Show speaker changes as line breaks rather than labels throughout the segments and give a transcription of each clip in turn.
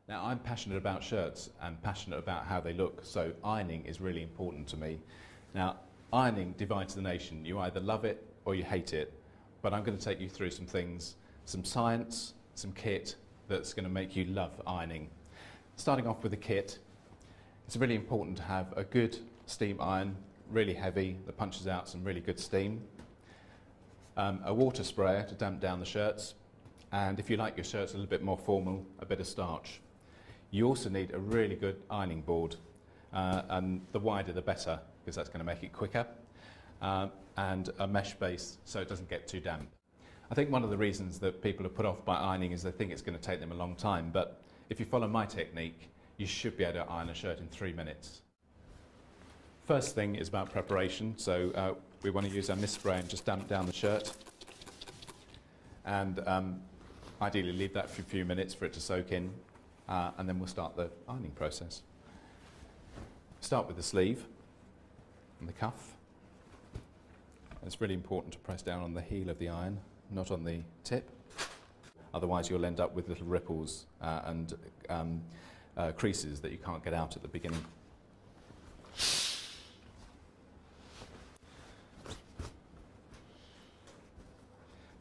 Now, I'm passionate about shirts and passionate about how they look, so ironing is really important to me. Now, ironing divides the nation. You either love it or you hate it, but I'm going to take you through some things, some science, some kit that's going to make you love ironing. Starting off with the kit, it's really important to have a good steam iron, really heavy, that punches out some really good steam, a water sprayer to damp down the shirts, and if you like your shirts a little bit more formal, a bit of starch. You also need a really good ironing board, and the wider the better, because that's going to make it quicker, and a mesh base so it doesn't get too damp. I think one of the reasons that people are put off by ironing is they think it's going to take them a long time, but if you follow my technique, you should be able to iron a shirt in 3 minutes. First thing is about preparation, so we want to use our mist spray and just damp down the shirt, and ideally leave that for a few minutes for it to soak in, and then we'll start the ironing process. Start with the sleeve and the cuff. It's really important to press down on the heel of the iron, not on the tip. Otherwise you'll end up with little ripples and creases that you can't get out at the beginning.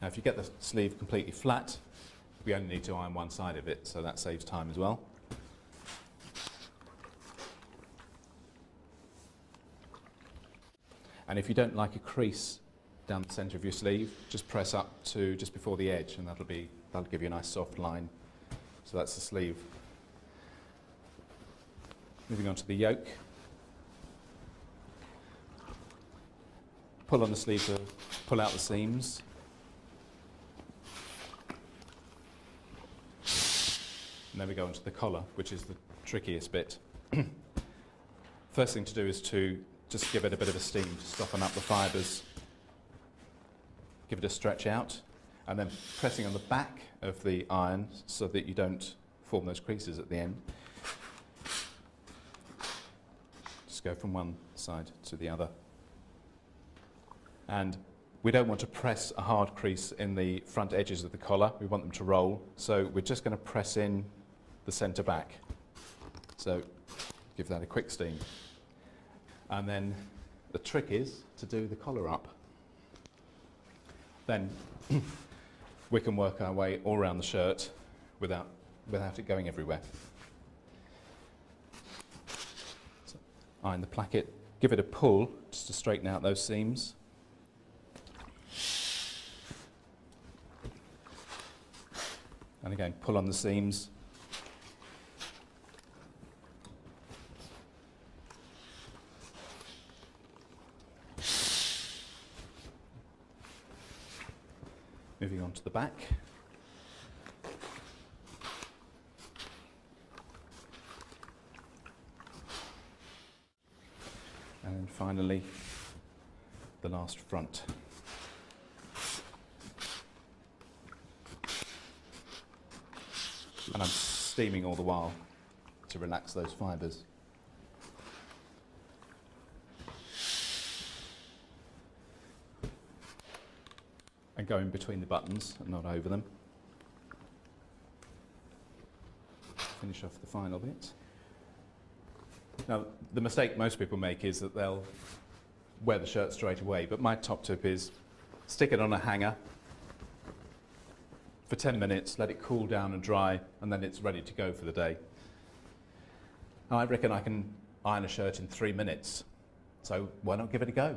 Now, if you get the sleeve completely flat, we only need to iron one side of it, so that saves time as well. And if you don't like a crease down the centre of your sleeve, just press up to just before the edge, and that'll give you a nice soft line. So that's the sleeve. Moving on to the yoke. Pull on the sleeve to pull out the seams. And then we go on to the collar, which is the trickiest bit. First thing to do is to just give it a bit of a steam to soften up the fibres. Give it a stretch out, and then pressing on the back of the iron so that you don't form those creases at the end. Just go from one side to the other. And we don't want to press a hard crease in the front edges of the collar, we want them to roll, so we're just going to press in the centre back. So give that a quick steam. And then the trick is to do the collar up. Then we can work our way all around the shirt without it going everywhere. So iron the placket, give it a pull just to straighten out those seams. And again, pull on the seams. Moving on to the back. And then finally, the last front. And I'm steaming all the while to relax those fibres. And go in between the buttons and not over them. Finish off the final bit. Now, the mistake most people make is that they'll wear the shirt straight away, but my top tip is stick it on a hanger for 10 minutes, let it cool down and dry, and then it's ready to go for the day. I reckon I can iron a shirt in 3 minutes, so why not give it a go?